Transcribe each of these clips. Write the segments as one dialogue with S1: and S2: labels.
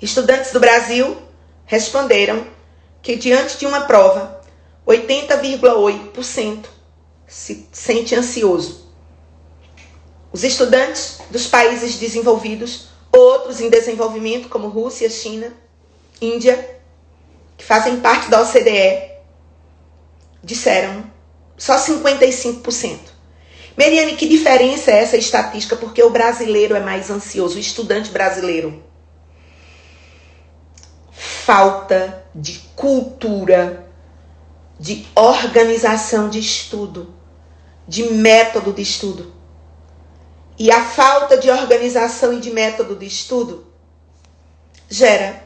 S1: Estudantes do Brasil responderam que diante de uma prova, 80,8% se sente ansioso. Os estudantes dos países desenvolvidos, outros em desenvolvimento, como Rússia, China, Índia, que fazem parte da OCDE, disseram só 55%. Meriane, que diferença é essa estatística? Porque o brasileiro é mais ansioso, o estudante brasileiro. Falta de cultura, de organização de estudo, de método de estudo. E a falta de organização e de método de estudo gera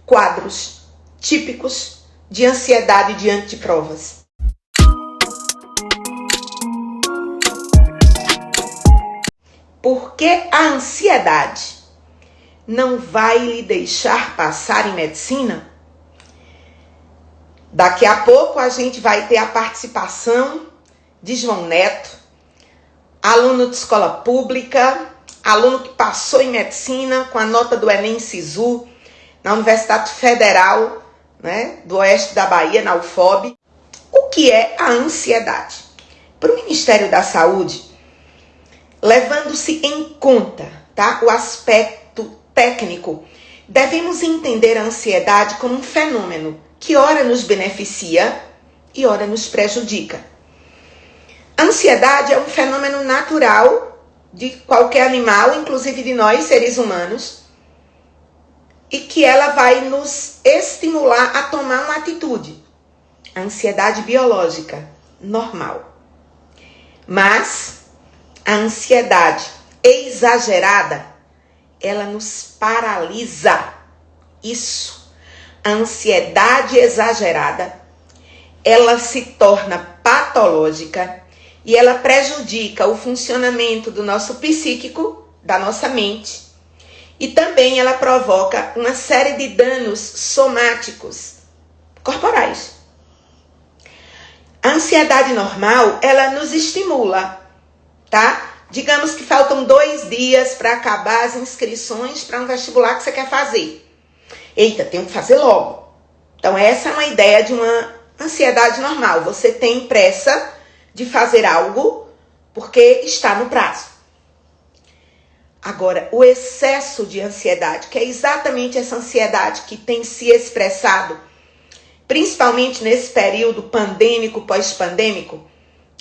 S1: quadros típicos de ansiedade diante de provas. Porque a ansiedade não vai lhe deixar passar em medicina? Daqui a pouco a gente vai ter a participação de João Neto, aluno de escola pública, aluno que passou em medicina com a nota do Enem Sisu, na Universidade Federal, do Oeste da Bahia, na UFOB. O que é a ansiedade? Para o Ministério da Saúde, levando-se em conta, o aspecto técnico, devemos entender a ansiedade como um fenômeno que ora nos beneficia e ora nos prejudica. A ansiedade é um fenômeno natural de qualquer animal, inclusive de nós, seres humanos, e que ela vai nos estimular a tomar uma atitude. A ansiedade biológica, normal. Mas a ansiedade exagerada, ela nos paralisa. Isso. A ansiedade exagerada, ela se torna patológica e ela prejudica o funcionamento do nosso psíquico, da nossa mente, e também ela provoca uma série de danos somáticos, corporais. A ansiedade normal, ela nos estimula, Digamos que faltam 2 dias para acabar as inscrições para um vestibular que você quer fazer. Eita, tenho que fazer logo. Então essa é uma ideia de uma ansiedade normal. Você tem pressa de fazer algo porque está no prazo. Agora, o excesso de ansiedade, que é exatamente essa ansiedade que tem se expressado, principalmente nesse período pandêmico, pós-pandêmico,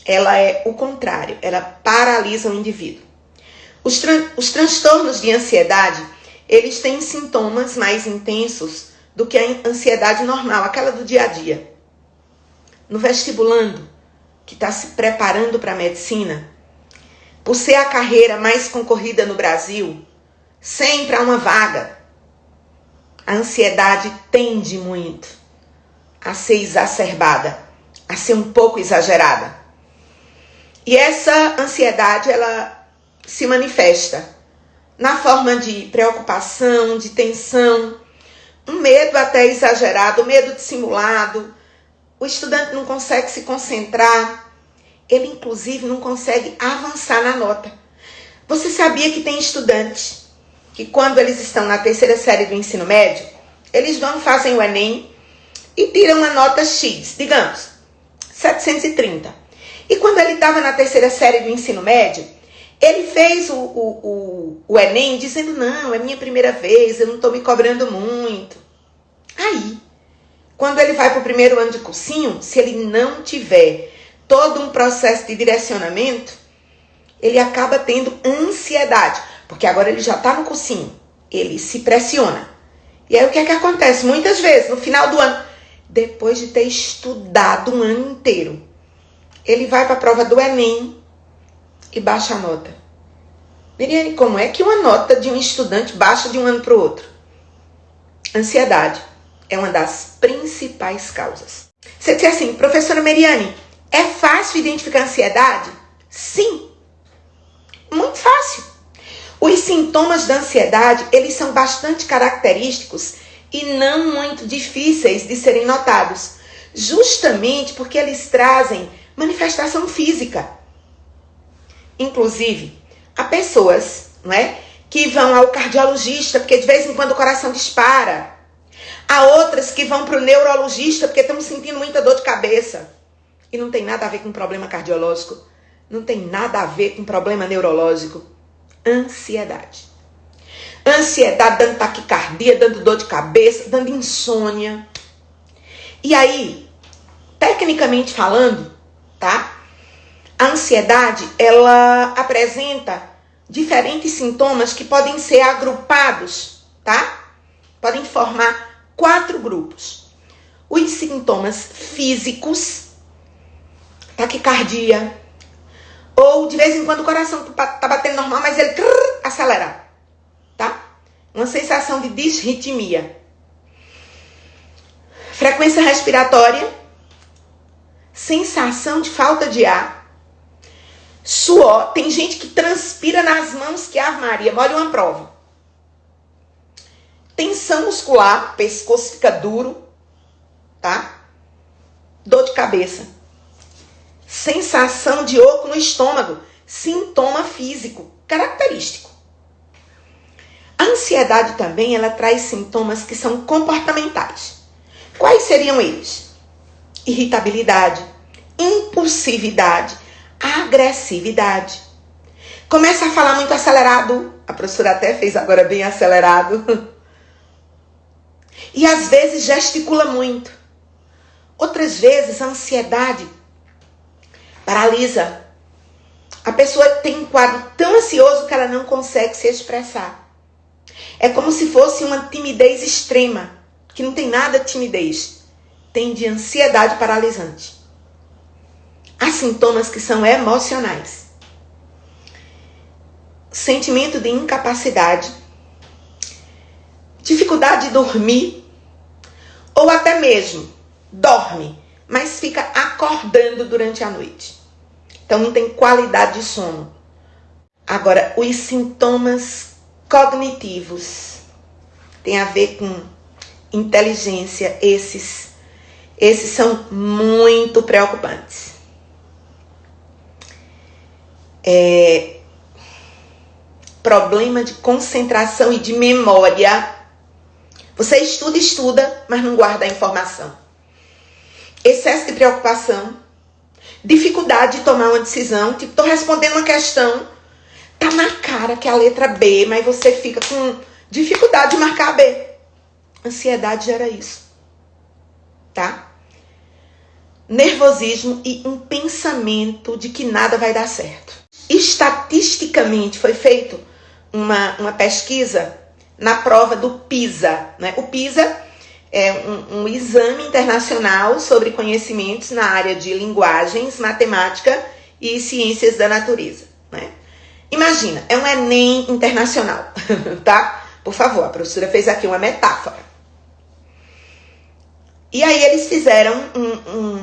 S1: ela é o contrário, ela paralisa o indivíduo. Os transtornos de ansiedade, eles têm sintomas mais intensos do que a ansiedade normal, aquela do dia a dia. No vestibulando, que está se preparando para a medicina, por ser a carreira mais concorrida no Brasil, sempre há uma vaga. A ansiedade tende muito a ser exacerbada, a ser um pouco exagerada. E essa ansiedade, ela se manifesta na forma de preocupação, de tensão, um medo até exagerado, medo dissimulado. O estudante não consegue se concentrar, ele inclusive não consegue avançar na nota. Você sabia que tem estudantes que quando eles estão na 3ª série do ensino médio, eles fazem o Enem e tiram uma nota X, digamos, 730. E quando ele estava na 3ª série do ensino médio, ele fez o Enem dizendo, não, é minha primeira vez, eu não estou me cobrando muito. Aí, quando ele vai para o 1º ano de cursinho, se ele não tiver todo um processo de direcionamento, ele acaba tendo ansiedade, porque agora ele já está no cursinho, ele se pressiona. E aí o que é que acontece? Muitas vezes, no final do ano, depois de ter estudado um ano inteiro, ele vai para a prova do Enem e baixa a nota. Meriane, como é que uma nota de um estudante baixa de um ano para o outro? Ansiedade é uma das principais causas. Você diz assim, professora Meriane, é fácil identificar ansiedade? Sim, muito fácil. Os sintomas da ansiedade, eles são bastante característicos e não muito difíceis de serem notados, justamente porque eles trazem manifestação física. Inclusive, há pessoas, que vão ao cardiologista, porque de vez em quando o coração dispara. Há outras que vão para o neurologista, porque estão sentindo muita dor de cabeça. E não tem nada a ver com problema cardiológico. Não tem nada a ver com problema neurológico. Ansiedade. Ansiedade dando taquicardia, dando dor de cabeça, dando insônia. E aí, tecnicamente falando, tá? A ansiedade, ela apresenta diferentes sintomas que podem ser agrupados, tá? Podem formar 4 grupos. Os sintomas físicos, taquicardia, ou de vez em quando o coração tá batendo normal, mas ele acelera, tá? Uma sensação de disritmia. Frequência respiratória, sensação de falta de ar, suor. Tem gente que transpira nas mãos que Ave Maria, olha uma prova. Tensão muscular, pescoço fica duro, tá? Dor de cabeça. Sensação de oco no estômago, sintoma físico, característico. A ansiedade também, ela traz sintomas que são comportamentais. Quais seriam eles? Irritabilidade, impulsividade, agressividade. Começa a falar muito acelerado. A professora até fez agora bem acelerado. E às vezes gesticula muito. Outras vezes a ansiedade paralisa. A pessoa tem um quadro tão ansioso que ela não consegue se expressar. É como se fosse uma timidez extrema, que não tem nada de timidez. Tem de ansiedade paralisante. Há sintomas que são emocionais. Sentimento de incapacidade, dificuldade de dormir, ou até mesmo dorme, mas fica acordando durante a noite. Então não tem qualidade de sono. Agora, os sintomas cognitivos tem a ver com inteligência. Esses são muito preocupantes. Problema de concentração e de memória. Você estuda, mas não guarda a informação. Excesso de preocupação. Dificuldade de tomar uma decisão. Tipo, tô respondendo uma questão. Tá na cara que é a letra B, mas você fica com dificuldade de marcar a B. Ansiedade gera isso. Tá? Nervosismo e um pensamento de que nada vai dar certo. Estatisticamente foi feito uma pesquisa na prova do PISA, né? O PISA é um exame internacional sobre conhecimentos na área de linguagens, matemática e ciências da natureza, né? Imagina, é um Enem internacional, tá? Por favor, a professora fez aqui uma metáfora. E aí eles fizeram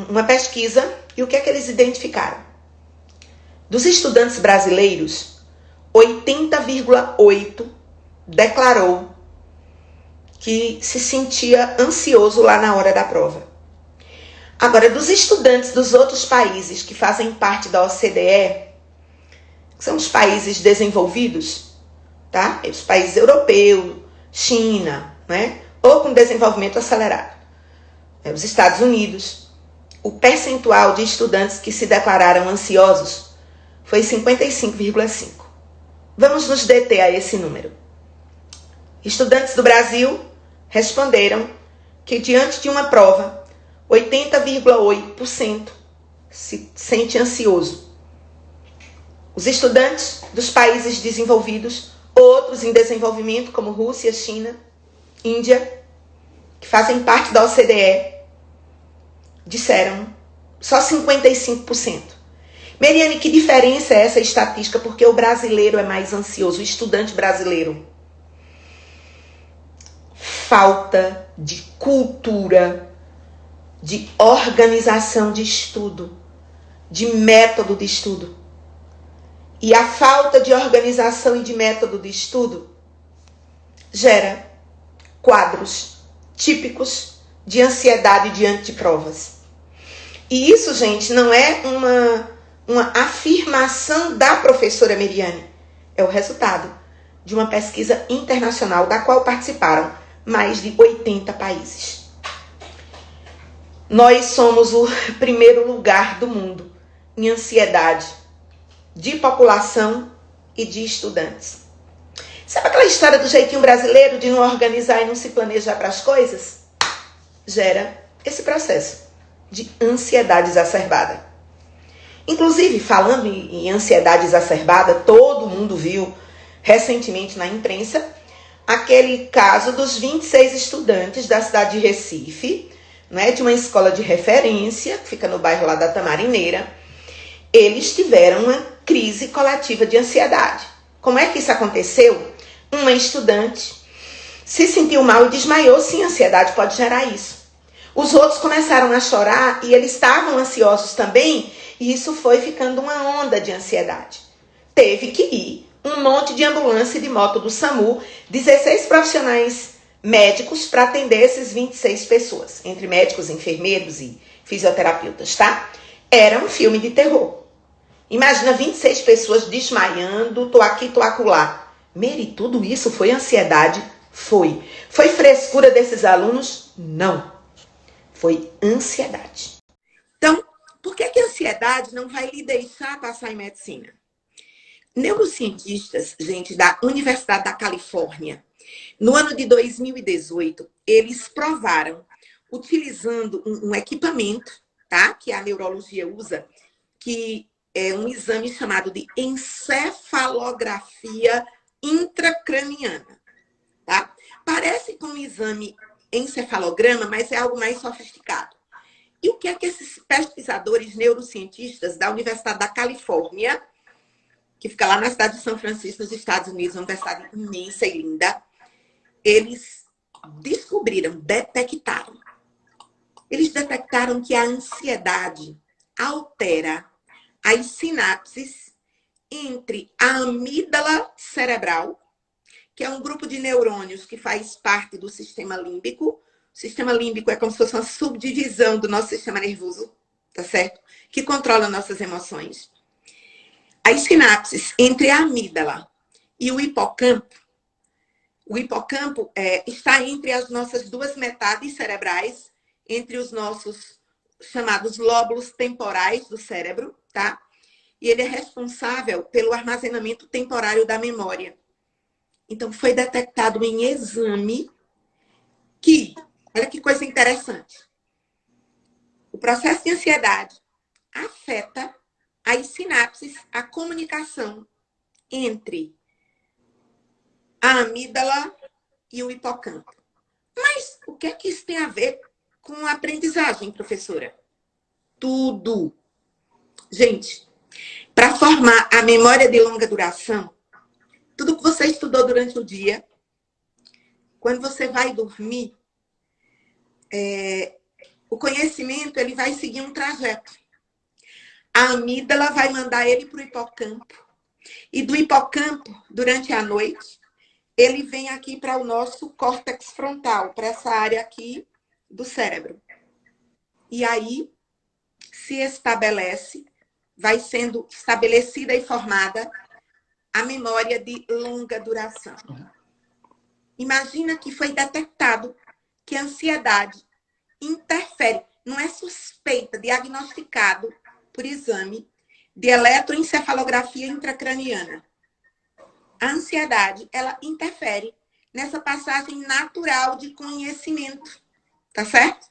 S1: uma pesquisa e o que é que eles identificaram? Dos estudantes brasileiros, 80,8% declarou que se sentia ansioso lá na hora da prova. Agora, dos estudantes dos outros países que fazem parte da OCDE, que são os países desenvolvidos, tá? Os países europeus, China, né? Ou com desenvolvimento acelerado. Os Estados Unidos, o percentual de estudantes que se declararam ansiosos foi 55,5%. Vamos nos deter a esse número. Estudantes do Brasil responderam que diante de uma prova, 80,8% se sente ansioso. Os estudantes dos países desenvolvidos, outros em desenvolvimento, como Rússia, China, Índia, que fazem parte da OCDE, disseram só 55%. Meriane, que diferença é essa estatística? Porque o brasileiro é mais ansioso, o estudante brasileiro. Falta de cultura, de organização de estudo, de método de estudo. E a falta de organização e de método de estudo gera quadros típicos de ansiedade diante de provas. E isso, gente, não é uma afirmação da professora Meriane. É o resultado de uma pesquisa internacional da qual participaram mais de 80 países. Nós somos o primeiro lugar do mundo em ansiedade de população e de estudantes. Sabe aquela história do jeitinho brasileiro de não organizar e não se planejar para as coisas? Gera esse processo de ansiedade exacerbada. Inclusive, falando em ansiedade exacerbada, todo mundo viu recentemente na imprensa aquele caso dos 26 estudantes da cidade de Recife, né, de uma escola de referência, que fica no bairro lá da Tamarineira. Eles tiveram uma crise coletiva de ansiedade. Como é que isso aconteceu? Uma estudante se sentiu mal e desmaiou. Sim, a ansiedade pode gerar isso. Os outros começaram a chorar e eles estavam ansiosos também, e isso foi ficando uma onda de ansiedade. Teve que ir um monte de ambulância e de moto do SAMU, 16 profissionais médicos para atender esses 26 pessoas, entre médicos, enfermeiros e fisioterapeutas, tá? Era um filme de terror. Imagina 26 pessoas desmaiando, tô aqui, tô acolá. Mary, tudo isso foi ansiedade? Foi. Foi frescura desses alunos? Não. Foi ansiedade. Então, por que a ansiedade não vai lhe deixar passar em medicina? Neurocientistas, gente, da Universidade da Califórnia, no ano de 2018, eles provaram, utilizando um equipamento, tá, que a neurologia usa, que é um exame chamado de encefalografia intracraniana, tá? Parece com um exame encefalograma, mas é algo mais sofisticado. E o que é que esses pesquisadores neurocientistas da Universidade da Califórnia, que fica lá na cidade de São Francisco, nos Estados Unidos, uma universidade imensa e linda, eles descobriram, detectaram. Eles detectaram que a ansiedade altera as sinapses entre a amígdala cerebral, que é um grupo de neurônios que faz parte do sistema límbico. O sistema límbico é como se fosse uma subdivisão do nosso sistema nervoso, tá certo? Que controla nossas emoções. As sinapses entre a amígdala e o hipocampo está entre as nossas duas metades cerebrais, entre os nossos chamados lóbulos temporais do cérebro, tá? E ele é responsável pelo armazenamento temporário da memória. Então, foi detectado em exame que, olha que coisa interessante, o processo de ansiedade afeta as sinapses, a comunicação entre a amígdala e o hipocampo. Mas o que é que isso tem a ver com a aprendizagem, professora? Tudo. Gente, para formar a memória de longa duração, tudo que você estudou durante o dia, quando você vai dormir, o conhecimento ele vai seguir um trajeto. A amígdala vai mandar ele para o hipocampo. E do hipocampo, durante a noite, ele vem aqui para o nosso córtex frontal, para essa área aqui do cérebro. E aí se estabelece, vai sendo estabelecida e formada a memória de longa duração. Imagina que foi detectado que a ansiedade interfere, não é suspeita, diagnosticado por exame de eletroencefalografia intracraniana. A ansiedade, ela interfere nessa passagem natural de conhecimento, tá certo?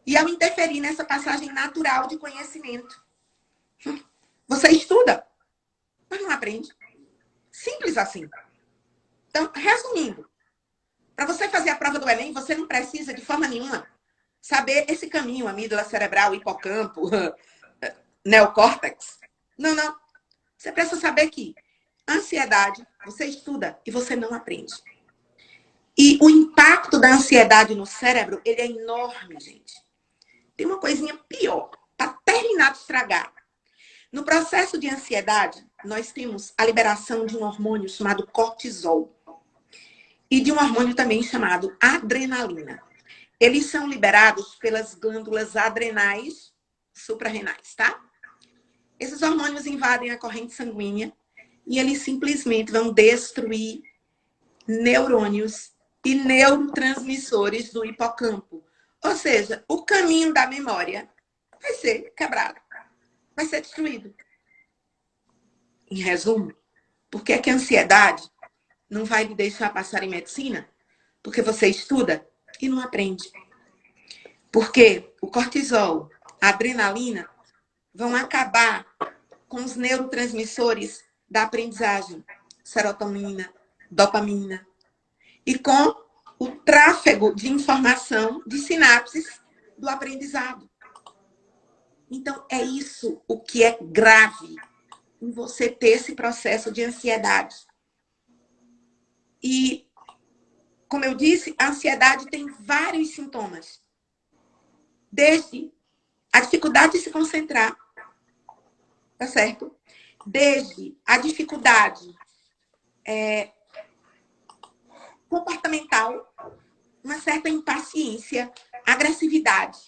S1: E ao interferir nessa passagem natural de conhecimento, você estuda, mas não aprende. Simples assim. Então, resumindo, para você fazer a prova do Enem, você não precisa, de forma nenhuma, saber esse caminho, amígdala cerebral, hipocampo, neocórtex. Não, não. Você precisa saber que ansiedade, você estuda e você não aprende. E o impacto da ansiedade no cérebro, ele é enorme, gente. Tem uma coisinha pior, para terminar de estragar. No processo de ansiedade, nós temos a liberação de um hormônio chamado cortisol e de um hormônio também chamado adrenalina. Eles são liberados pelas glândulas adrenais suprarrenais, tá? Esses hormônios invadem a corrente sanguínea e eles simplesmente vão destruir neurônios e neurotransmissores do hipocampo. Ou seja, o caminho da memória vai ser quebrado, vai ser destruído. Em resumo, por que é que a ansiedade não vai lhe deixar passar em medicina? Porque você estuda e não aprende. Porque o cortisol, a adrenalina, vão acabar com os neurotransmissores da aprendizagem, serotonina, dopamina, e com o tráfego de informação de sinapses do aprendizado. Então, é isso o que é grave em você ter esse processo de ansiedade. E, como eu disse, a ansiedade tem vários sintomas. Desde a dificuldade de se concentrar, tá certo? Desde a dificuldade comportamental, uma certa impaciência, agressividade,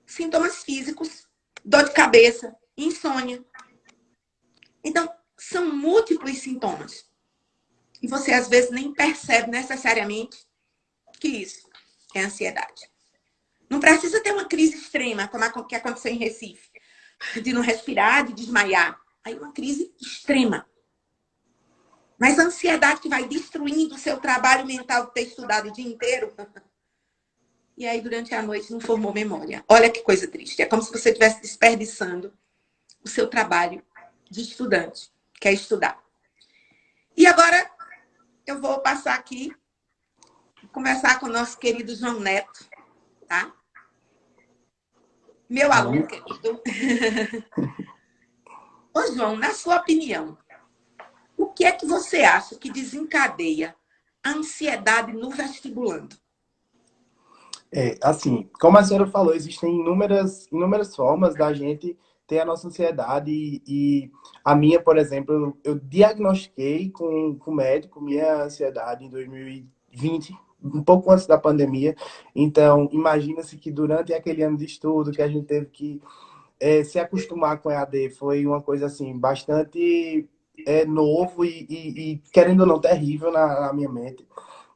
S1: sintomas físicos, dor de cabeça, insônia. Então, são múltiplos sintomas. E você, às vezes, nem percebe necessariamente que isso é ansiedade. Não precisa ter uma crise extrema, como a que aconteceu em Recife, de não respirar, de desmaiar. Aí uma crise extrema. Mas a ansiedade que vai destruindo o seu trabalho mental de ter estudado o dia inteiro, e aí durante a noite não formou memória. Olha que coisa triste. É como se você estivesse desperdiçando o seu trabalho de estudante, que é estudar. E agora eu vou passar aqui e conversar com o nosso querido João Neto, tá? Meu aluno querido. Ô, João, na sua opinião, o que é que você acha que desencadeia a ansiedade no vestibulando?
S2: Assim, como a senhora falou, existem inúmeras formas da gente ter a nossa ansiedade e a minha, por exemplo, eu diagnostiquei com o médico minha ansiedade em 2020, um pouco antes da pandemia. Então, imagina-se que durante aquele ano de estudo que a gente teve que se acostumar com EAD, foi uma coisa assim, bastante novo e, querendo ou não, terrível na minha mente.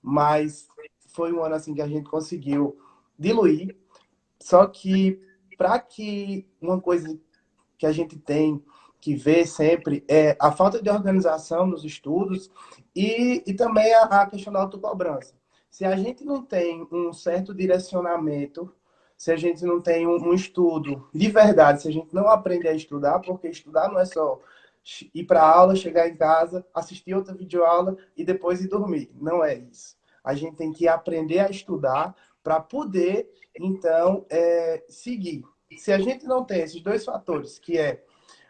S2: Mas foi um ano assim que a gente conseguiu diluir. Só que para que uma coisa que a gente tem que ver sempre é a falta de organização nos estudos e também a questão da autocobrança. Se a gente não tem um certo direcionamento, se a gente não tem um estudo de verdade, se a gente não aprende a estudar, porque estudar não é só ir para a aula, chegar em casa, assistir outra videoaula e depois ir dormir. Não é isso. A gente tem que aprender a estudar para poder, então, seguir. Se a gente não tem esses dois fatores, que é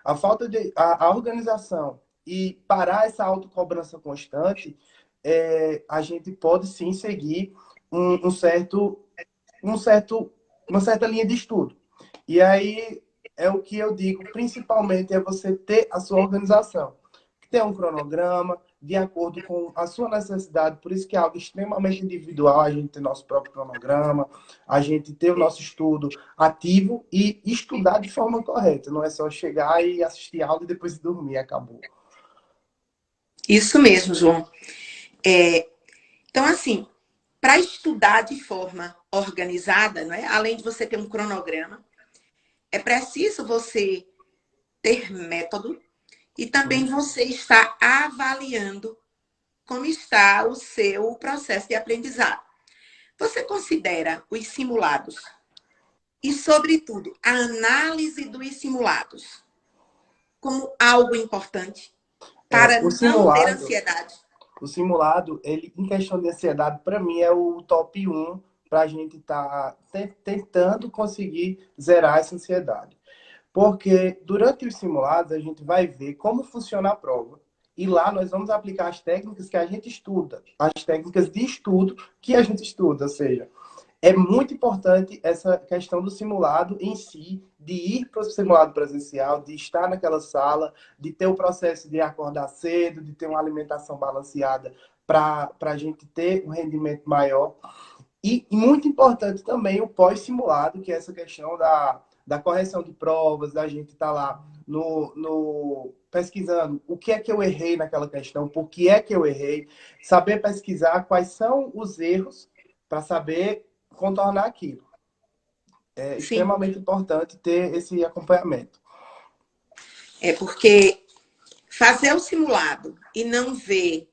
S2: a falta de a organização e parar essa autocobrança constante, a gente pode sim seguir um certo, uma certa linha de estudo. E aí é o que eu digo, principalmente é você ter a sua organização, ter um cronograma de acordo com a sua necessidade, por isso que é algo extremamente individual, a gente ter nosso próprio cronograma, a gente ter o nosso estudo ativo e estudar de forma correta, não é só chegar e assistir aula e depois dormir, acabou.
S1: Isso mesmo, João. Então, assim, para estudar de forma organizada, não é? Além de você ter um cronograma, é preciso você ter método e também você estar avaliando como está o seu processo de aprendizado. Você considera os simulados e, sobretudo, a análise dos simulados como algo importante
S2: É,
S1: para
S2: o
S1: não ter
S2: simulado,
S1: ansiedade?
S2: o simulado, ele, em questão de ansiedade, para mim é o top um para a gente estar tentando conseguir zerar essa ansiedade. Porque durante os simulados a gente vai ver como funciona a prova. E lá nós vamos aplicar as técnicas que a gente estuda, as técnicas de estudo que a gente estuda. Ou seja, é muito importante essa questão do simulado em si, de ir para o simulado presencial, de estar naquela sala, de ter o processo de acordar cedo, de ter uma alimentação balanceada para a gente ter um rendimento maior. E muito importante também o pós-simulado, que é essa questão da correção de provas, da gente estar lá pesquisando o que é que eu errei naquela questão, por que é que eu errei, saber pesquisar quais são os erros para saber contornar aquilo. É
S1: Sim,
S2: extremamente importante ter esse acompanhamento.
S1: é porque fazer o simulado e não ver,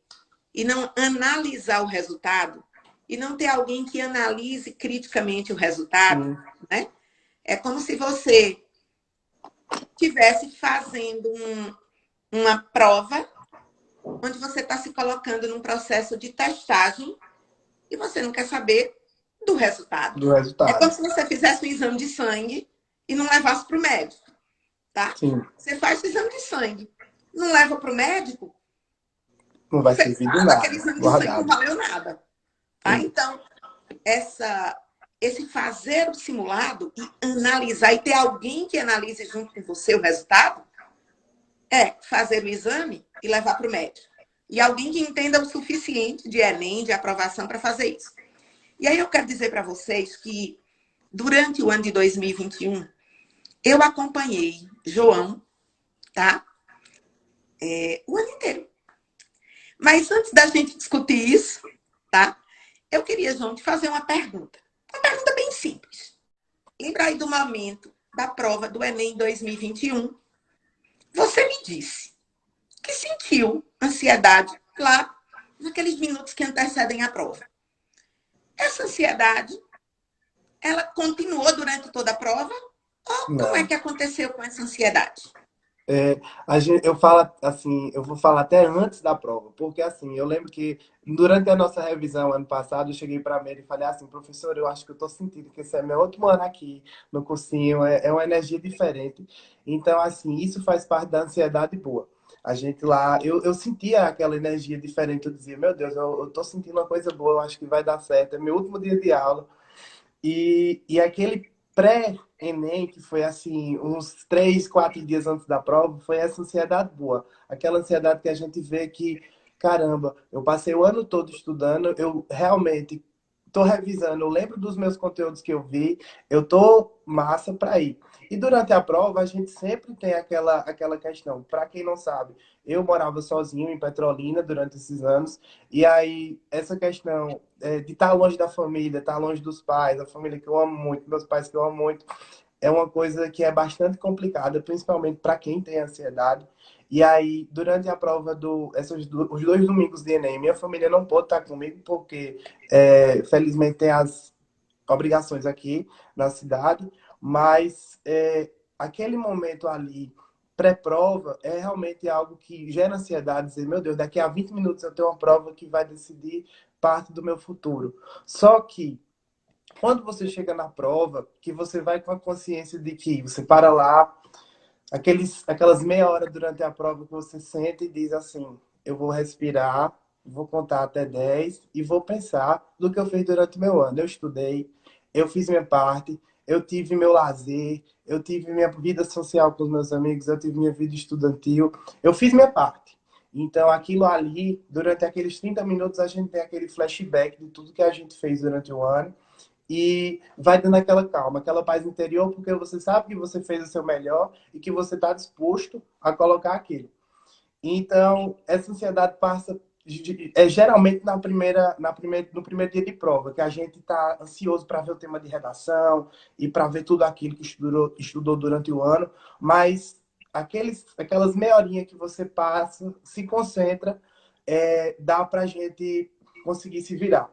S1: e não analisar o resultado, e não ter alguém que analise criticamente o resultado,
S2: Sim,
S1: né? É como se você estivesse fazendo uma prova onde você está se colocando num processo de testagem e você não quer saber do resultado.
S2: do
S1: É como
S2: resultado.
S1: se você fizesse um exame de sangue e não levasse para o médico, tá?
S2: Sim,
S1: Você faz o exame de sangue, não leva para o médico,
S2: não vai
S1: você
S2: servir de
S1: aquele
S2: nada,
S1: exame de sangue não
S2: guardado.
S1: valeu nada, tá?
S2: Sim,
S1: Então, esse fazer o simulado e analisar e ter alguém que analise junto com você o resultado é fazer o exame e levar para o médico. E alguém que entenda o suficiente de Enem, de aprovação para fazer isso. E aí eu quero dizer para vocês que durante o ano de 2021 eu acompanhei João, tá? O ano inteiro. Mas antes da gente discutir isso, tá? Eu queria, João, te fazer uma pergunta. Uma pergunta bem simples. Lembra aí do momento da prova do Enem 2021? Você me disse que sentiu ansiedade lá naqueles minutos que antecedem a prova. Essa ansiedade, ela continuou durante toda a prova? Ou como é
S2: não.
S1: que aconteceu com essa ansiedade?
S2: Eu falo assim, eu vou falar até antes da prova, porque assim, eu lembro que durante a nossa revisão ano passado, eu cheguei para a Mary e falei assim, professor, eu acho que eu estou sentindo que esse é meu último ano aqui no cursinho, é uma energia diferente. Então, assim, isso faz parte da ansiedade boa. A gente lá, eu sentia aquela energia diferente, eu dizia, meu Deus, eu tô sentindo uma coisa boa, eu acho que vai dar certo, é meu último dia de aula. E aquele pré-ENEM, que foi assim, uns 3, 4 dias antes da prova, foi essa ansiedade boa. Aquela ansiedade que a gente vê que, caramba, eu passei o ano todo estudando, eu realmente estou revisando, eu lembro dos meus conteúdos que eu vi, eu tô massa para ir. E durante a prova, a gente sempre tem aquela questão. Para quem não sabe, eu morava sozinho em Petrolina durante esses anos, e aí essa questão de estar longe da família, estar longe dos pais, a família que eu amo muito, meus pais que eu amo muito, é uma coisa que é bastante complicada, principalmente para quem tem ansiedade. E aí, durante a prova os 2 domingos de Enem, minha família não pôde estar comigo, porque, felizmente, tem as obrigações aqui na cidade, mas aquele momento ali, pré-prova, é realmente algo que gera ansiedade, dizer, meu Deus, daqui a 20 minutos eu tenho uma prova que vai decidir parte do meu futuro. Só que quando você chega na prova, que você vai com a consciência de que você para lá, aquelas meia hora durante a prova que você sente e diz assim, eu vou respirar, vou contar até 10 e vou pensar do que eu fiz durante o meu ano. Eu estudei, eu fiz minha parte, eu tive meu lazer, eu tive minha vida social com os meus amigos, eu tive minha vida estudantil, eu fiz minha parte. Então, aquilo ali, durante aqueles 30 minutos, a gente tem aquele flashback de tudo que a gente fez durante o ano e vai dando aquela calma, aquela paz interior, porque você sabe que você fez o seu melhor e que você está disposto a colocar aquilo. Então, essa ansiedade passa geralmente no primeiro dia de prova, que a gente está ansioso para ver o tema de redação e para ver tudo aquilo que estudou durante o ano, mas aquelas meia horinha que você passa, se concentra, dá para a gente conseguir se virar.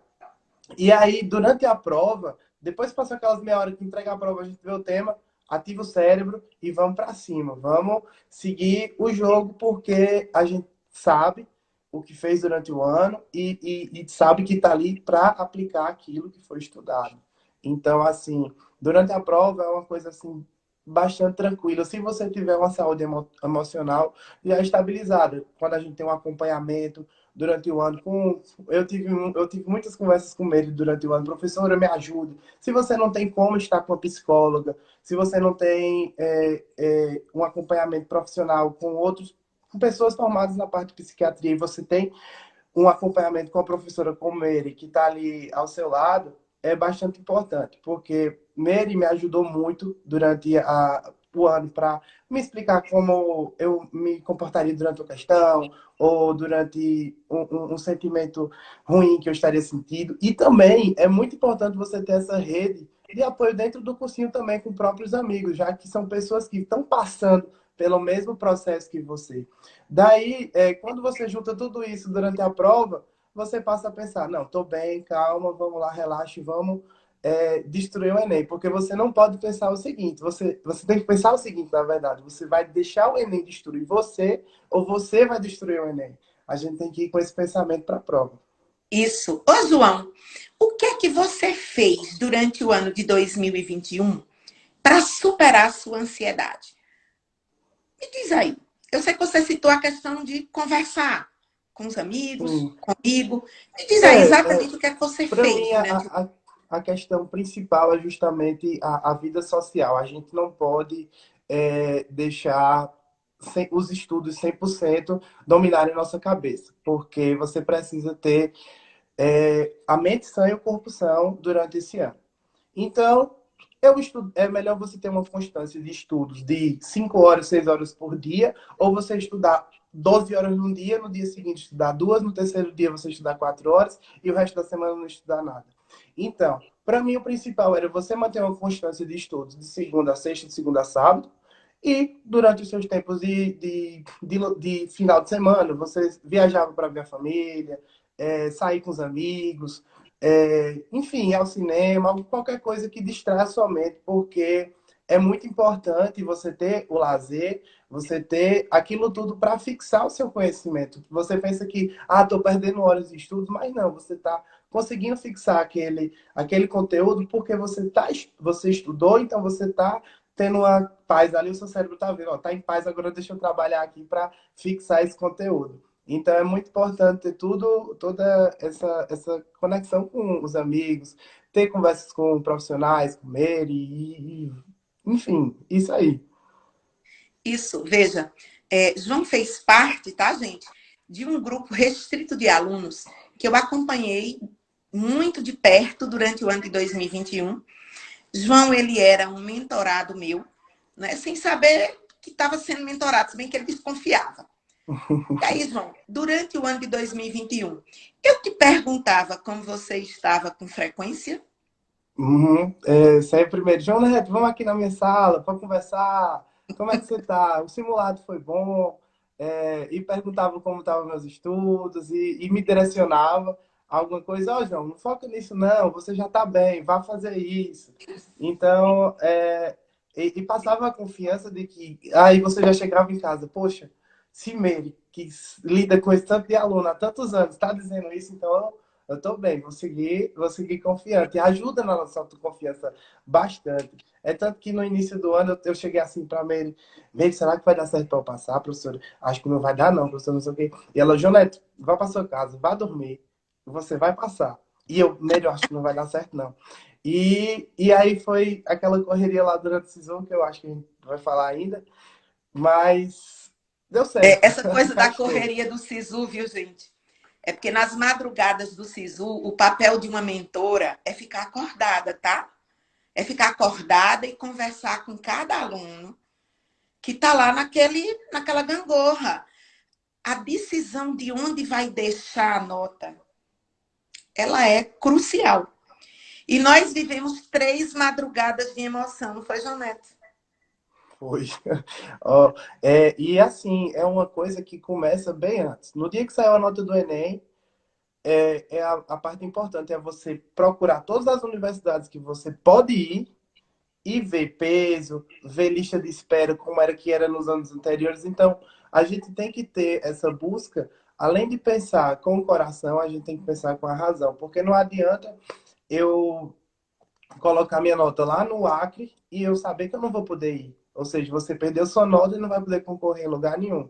S2: E aí, durante a prova, depois que passou aquelas meia hora que entrega a prova, a gente vê o tema, ativa o cérebro e vamos para cima. Vamos seguir o jogo, porque a gente sabe o que fez durante o ano e sabe que está ali para aplicar aquilo que foi estudado. Então, assim, durante a prova é uma coisa assim bastante tranquila. Se você tiver uma saúde emocional já estabilizada, quando a gente tem um acompanhamento durante o ano, eu tive muitas conversas com ele durante o ano, professora, me ajude. Se você não tem como estar com uma psicóloga, se você não tem um acompanhamento profissional com pessoas formadas na parte de psiquiatria, e você tem um acompanhamento com a professora como Mary, que está ali ao seu lado, é bastante importante, porque Mary me ajudou muito durante o ano para me explicar como eu me comportaria durante a questão ou durante um sentimento ruim que eu estaria sentindo. E também é muito importante você ter essa rede de apoio dentro do cursinho também com próprios amigos, já que são pessoas que estão passando pelo mesmo processo que você. Daí, quando você junta tudo isso durante a prova, você passa a pensar, não, estou bem, calma, vamos lá, relaxe, vamos destruir o Enem. Porque você não pode pensar o seguinte, você tem que pensar o seguinte, na verdade, você vai deixar o Enem destruir você ou você vai destruir o Enem? A gente tem que ir com esse pensamento para a prova.
S1: Isso. Ô, João, o que é que você fez durante o ano de 2021 para superar a sua ansiedade? Me diz aí. Eu sei que você citou a questão de conversar com os amigos,
S2: Sim.
S1: comigo. Me diz aí
S2: É,
S1: exatamente o que é que você
S2: Para
S1: fez
S2: mim,
S1: durante o
S2: a questão principal é justamente a vida social. A gente não pode deixar os estudos 100% dominarem nossa cabeça, porque você precisa ter a mente sã e o corpo são durante esse ano. Então, é melhor você ter uma constância de estudos de 5 horas, 6 horas por dia, ou você estudar 12 horas num dia, no dia seguinte estudar duas, no terceiro dia você estudar 4 horas e o resto da semana não estudar nada. Então, para mim o principal era você manter uma constância de estudos de segunda a sexta, de segunda a sábado, e durante os seus tempos de final de semana, você viajava para ver a família, sair com os amigos, enfim, ao cinema, qualquer coisa que distraia a sua mente, porque é muito importante você ter o lazer, você ter aquilo tudo para fixar o seu conhecimento. Você pensa que, estou perdendo horas de estudo, mas não, você está conseguindo fixar aquele conteúdo porque você estudou, então você está tendo uma paz ali, o seu cérebro está vendo, está em paz, agora deixa eu trabalhar aqui para fixar esse conteúdo. Então é muito importante ter toda essa conexão com os amigos, ter conversas com profissionais, com ele, enfim, isso aí.
S1: Isso, veja, João fez parte, tá, gente, de um grupo restrito de alunos que eu acompanhei muito de perto durante o ano de 2021. João, ele era um mentorado meu, né, sem saber que estava sendo mentorado, se bem que ele desconfiava. E aí, João, durante o ano de 2021, eu te perguntava como você estava com frequência.
S2: Uhum. Sempre primeiro, João Neto, vamos aqui na minha sala para conversar. Como é que você está? O simulado foi bom? E perguntava como estavam meus estudos e me direcionava a alguma coisa. Ó, João, não foca nisso não, você já está bem, vá fazer isso. Então, e passava a confiança de que aí você já chegava em casa, poxa, se Meire, que lida com esse tanto de aluno há tantos anos, está dizendo isso, então eu estou bem, vou seguir confiante. E ajuda na nossa autoconfiança bastante. É tanto que no início do ano eu cheguei assim para a Meire, Meire, será que vai dar certo para eu passar, professora? Acho que não vai dar, não, professor, não sei o quê. E ela, Jonete, vá para sua casa, vá dormir, você vai passar. E eu, Meire, eu acho que não vai dar certo, não. E aí foi aquela correria lá durante o SISU, que eu acho que a gente vai falar ainda, mas deu certo,
S1: Essa coisa
S2: cá
S1: da
S2: estou.
S1: correria do SISU, viu, gente? É porque nas madrugadas do SISU, o papel de uma mentora é ficar acordada, tá? É ficar acordada e conversar com cada aluno que está lá naquela gangorra. A decisão de onde vai deixar a nota, ela é crucial. E nós vivemos 3 madrugadas de emoção, não foi, Janete?
S2: Foi. Ó, e assim, é uma coisa que começa bem antes. No dia que saiu a nota do Enem, a parte importante é você procurar todas as universidades que você pode ir e ver peso, ver lista de espera, como era que era nos anos anteriores. Então, a gente tem que ter essa busca, além de pensar com o coração, a gente tem que pensar com a razão, porque não adianta eu colocar minha nota lá no Acre e eu saber que eu não vou poder ir. Ou seja, você perdeu sua nota e não vai poder concorrer em lugar nenhum.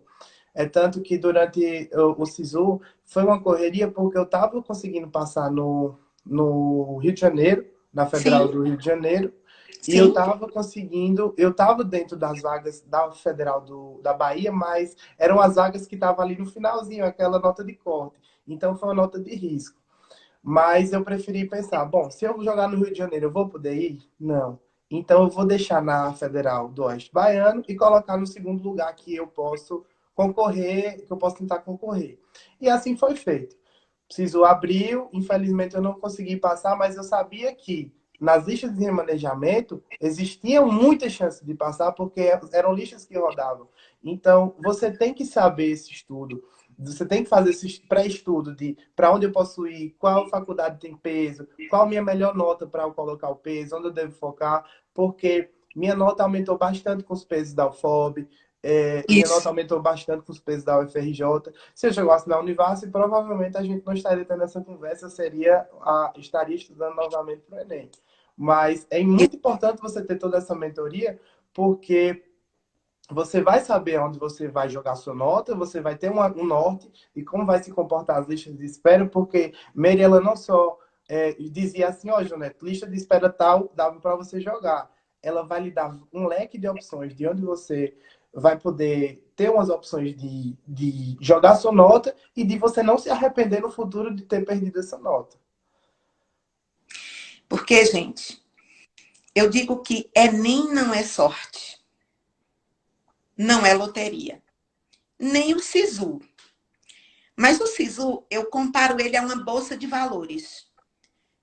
S2: É tanto que durante o SISU foi uma correria porque eu estava conseguindo passar no Rio de Janeiro, na Federal
S1: Sim,
S2: do Rio de Janeiro, e eu
S1: sim.
S2: estava conseguindo, eu estava dentro das vagas da Federal da Bahia, mas eram as vagas que estavam ali no finalzinho, aquela nota de corte. Então foi uma nota de risco. Mas eu preferi pensar, bom, se eu jogar no Rio de Janeiro, eu vou poder ir? Não. Então, eu vou deixar na Federal do Oeste Baiano e colocar no segundo lugar que eu posso concorrer, que eu posso tentar concorrer. E assim foi feito. Preciso abriu, infelizmente eu não consegui passar, mas eu sabia que nas listas de remanejamento existiam muitas chances de passar, porque eram listas que rodavam. Então, você tem que saber esse estudo. Você tem que fazer esse pré-estudo de para onde eu posso ir, qual faculdade tem peso, qual a minha melhor nota para eu colocar o peso, onde eu devo focar, porque minha nota aumentou bastante com os pesos da UFOB, minha nota
S1: Isso.
S2: aumentou bastante com os pesos da UFRJ. Se eu chegasse na Univasf, provavelmente a gente não estaria tendo essa conversa, estaria estudando novamente para o Enem. Mas é muito importante você ter toda essa mentoria, porque você vai saber onde você vai jogar sua nota, você vai ter um norte e como vai se comportar as listas de espera, porque Mary, ela não só dizia assim, ó, Jonete, lista de espera tal, dava para você jogar. Ela vai lhe dar um leque de opções, de onde você vai poder ter umas opções de jogar sua nota e de você não se arrepender no futuro de ter perdido essa nota.
S1: Porque, gente, eu digo que Enem não é sorte, não é loteria, nem o SISU. Mas o SISU, eu comparo ele a uma bolsa de valores.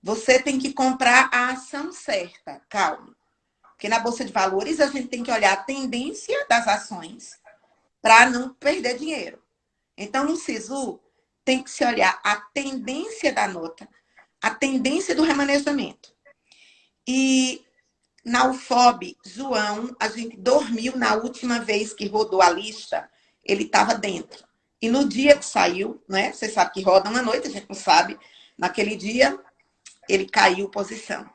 S1: Você tem que comprar a ação certa, calma. Porque na bolsa de valores a gente tem que olhar a tendência das ações para não perder dinheiro. Então, no SISU, tem que se olhar a tendência da nota, a tendência do remanejamento. E na UFOB, João, a gente dormiu na última vez que rodou a lista, ele estava dentro. E no dia que saiu, né? Você sabe que roda uma noite, a gente não sabe. Naquele dia, ele caiu posição.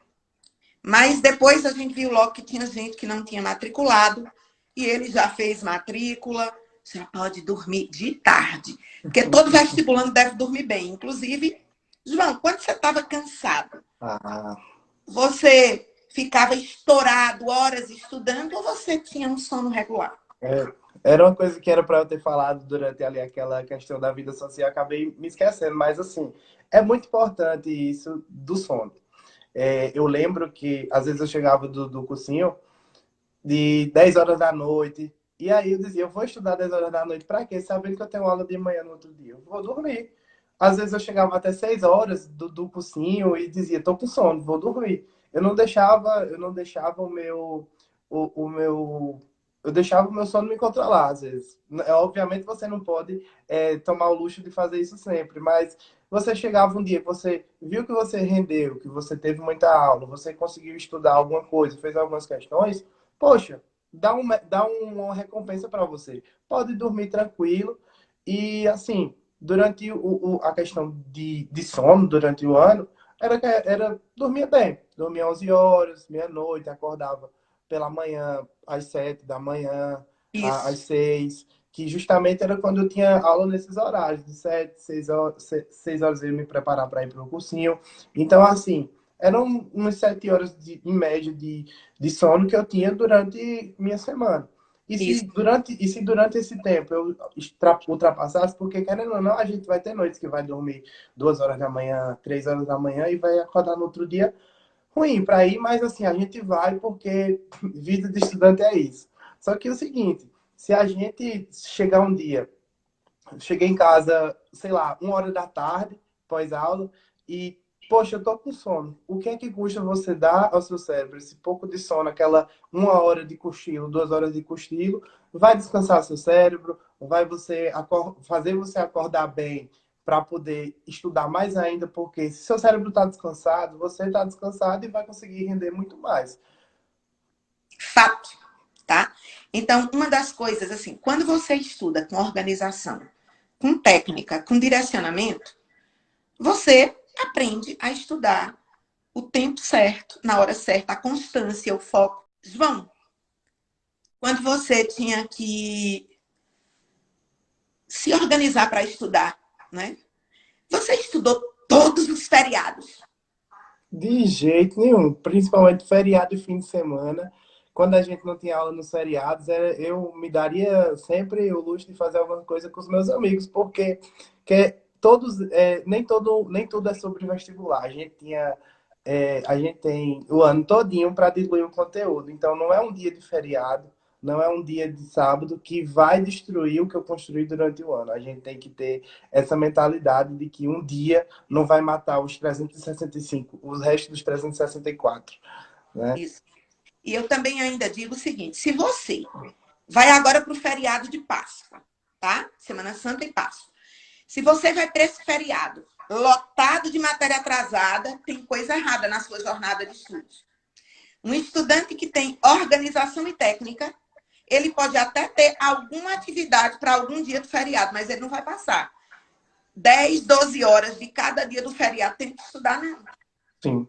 S1: Mas depois a gente viu logo que tinha gente que não tinha matriculado e ele já fez matrícula, já pode dormir de tarde. Porque todo vestibulando deve dormir bem. Inclusive, João, quando você estava cansado,
S2: Ah,
S1: você ficava estourado horas estudando ou você tinha um sono regular?
S2: É, era uma coisa que era para eu ter falado durante ali aquela questão da vida social, acabei me esquecendo, mas assim, é muito importante isso do sono. Eu lembro que às vezes eu chegava do cursinho de 10 horas da noite, e aí eu dizia, eu vou estudar 10 horas da noite para quê? Sabendo que eu tenho aula de manhã no outro dia. Eu vou dormir. Às vezes eu chegava até 6 horas do cursinho e dizia, tô com sono, vou dormir. Eu não deixava o meu, eu deixava o meu sono me controlar, às vezes. Obviamente você não pode tomar o luxo de fazer isso sempre, mas você chegava um dia que você viu que você rendeu, que você teve muita aula, você conseguiu estudar alguma coisa, fez algumas questões, poxa, dá uma recompensa para você. Pode dormir tranquilo e, assim, durante a questão de sono, durante o ano, dormia bem. Dormia 11 horas, meia-noite, acordava pela manhã, às 7 da manhã, às
S1: Isso,
S2: 6, que justamente era quando eu tinha aula nesses horários, de 7, 6 horas, 6 horas eu ia me preparar para ir para o cursinho. Então, assim, eram umas 7 horas em média de sono que eu tinha durante minha semana. E se
S1: isso,
S2: durante esse tempo eu ultrapassasse, porque querendo ou não, a gente vai ter noites que vai dormir 2 horas da manhã, 3 horas da manhã e vai acordar no outro dia ruim para ir, mas assim, a gente vai porque vida de estudante é isso. Só que é o seguinte, se a gente chegar um dia, cheguei em casa, sei lá, 1 hora da tarde, pós-aula, e, poxa, eu tô com sono. O que é que custa você dar ao seu cérebro esse pouco de sono, aquela 1 hora de cochilo, 2 horas de cochilo, vai descansar seu cérebro, vai fazer você acordar bem para poder estudar mais ainda, porque se seu cérebro está descansado, você está descansado e vai conseguir render muito mais.
S1: fato, tá? Então, uma das coisas, assim, quando você estuda com organização, com técnica, com direcionamento, você aprende a estudar o tempo certo, na hora certa, a constância, o foco. João, quando você tinha que se organizar para estudar, né? Você estudou todos os feriados.
S2: De jeito nenhum, principalmente feriado e fim de semana. Quando a gente não tinha aula nos feriados, eu me daria sempre o luxo de fazer alguma coisa com os meus amigos, porque nem tudo é sobre vestibular. A gente tinha a gente tem o ano todinho para diluir o conteúdo. Então, não é um dia de feriado, não é um dia de sábado que vai destruir o que eu construí durante o ano. A gente tem que ter essa mentalidade de que um dia não vai matar os 365, os restos dos 364, né?
S1: Isso. E eu também ainda digo o seguinte: se você vai agora para o feriado de Páscoa, tá? Semana Santa e Páscoa. Se você vai para esse feriado lotado de matéria atrasada, tem coisa errada na sua jornada de estudos. Um estudante que tem organização e técnica, ele pode até ter alguma atividade para algum dia do feriado, mas ele não vai passar 10, 12 horas de cada dia do feriado tem que estudar, não.
S2: Sim.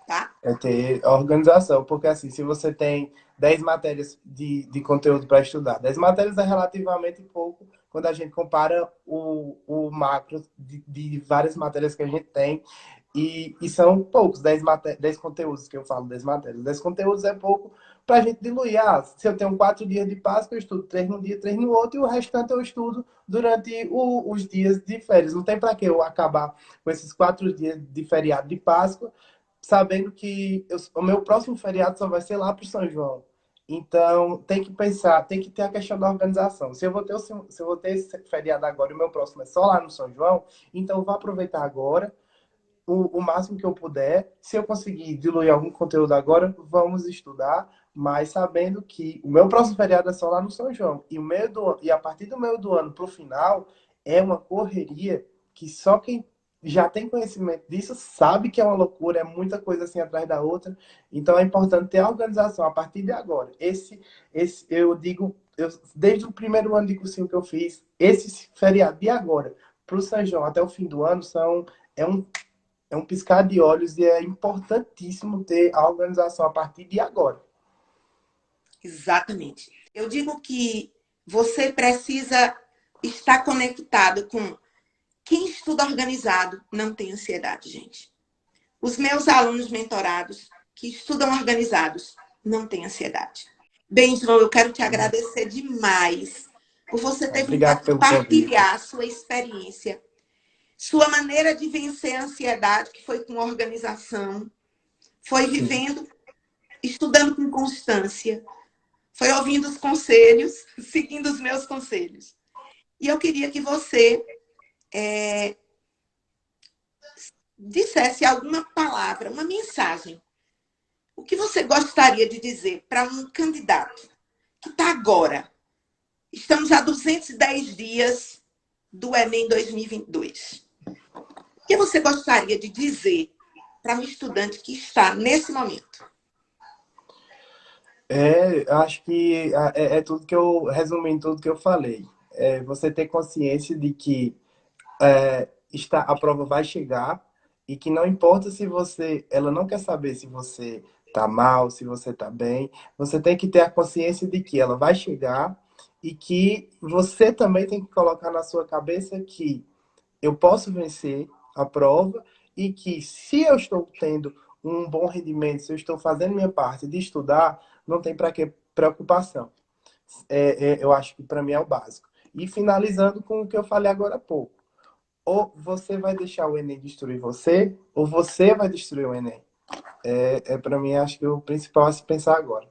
S1: Tá?
S2: É ter organização, porque assim, se você tem 10 matérias de conteúdo para estudar, 10 matérias é relativamente pouco quando a gente compara o macro de várias matérias que a gente tem, e são poucos, 10 conteúdos que eu falo, 10 matérias. 10 conteúdos é pouco para a gente diluir. Ah, se eu tenho 4 dias de Páscoa, eu estudo 3 num dia, 3 no outro, e o restante eu estudo durante os dias de férias. Não tem para que eu acabar com esses 4 dias de feriado de Páscoa sabendo que o meu próximo feriado só vai ser lá para o São João. Então, tem que pensar, tem que ter a questão da organização. Se eu vou ter esse feriado agora e o meu próximo é só lá no São João, então eu vou aproveitar agora o máximo que eu puder. Se eu conseguir diluir algum conteúdo agora, vamos estudar, mas sabendo que o meu próximo feriado é só lá no São João. E a partir do meio do ano para o final, é uma correria que só quem já tem conhecimento disso sabe que é uma loucura, é muita coisa assim atrás da outra. Então é importante ter a organização a partir de agora. Eu digo, desde o primeiro ano de cursinho que eu fiz, esse feriado de agora para o São João até o fim do ano é um é um piscar de olhos e é importantíssimo ter a organização a partir de agora.
S1: Exatamente. Eu digo que você precisa estar conectado com quem estuda organizado não tem ansiedade, gente. Os meus alunos mentorados que estudam organizados não têm ansiedade. Bem, João, eu quero te agradecer demais por você ter vindo
S2: Obrigado
S1: aqui
S2: pelo convite.
S1: partilhar a sua experiência, sua maneira de vencer a ansiedade, que foi com organização, foi
S2: Sim.
S1: vivendo, estudando com constância, foi ouvindo os conselhos, seguindo os meus conselhos. E eu queria que você dissesse alguma palavra, uma mensagem. O que você gostaria de dizer para um candidato que está agora? Estamos a 210 dias do Enem 2022. O que você gostaria de dizer para um estudante que está nesse momento?
S2: Acho que é tudo que eu resumi em tudo que eu falei. Você ter consciência de que a prova vai chegar e que não importa se ela não quer saber se você tá mal, se você tá bem, você tem que ter a consciência de que ela vai chegar e que você também tem que colocar na sua cabeça que eu posso vencer a prova e que se eu estou tendo um bom rendimento, se eu estou fazendo minha parte de estudar, não tem para que preocupação. Eu acho que para mim é o básico. E finalizando com o que eu falei agora há pouco. Ou você vai deixar o Enem destruir você, ou você vai destruir o Enem. Para mim, acho que o principal é se pensar agora.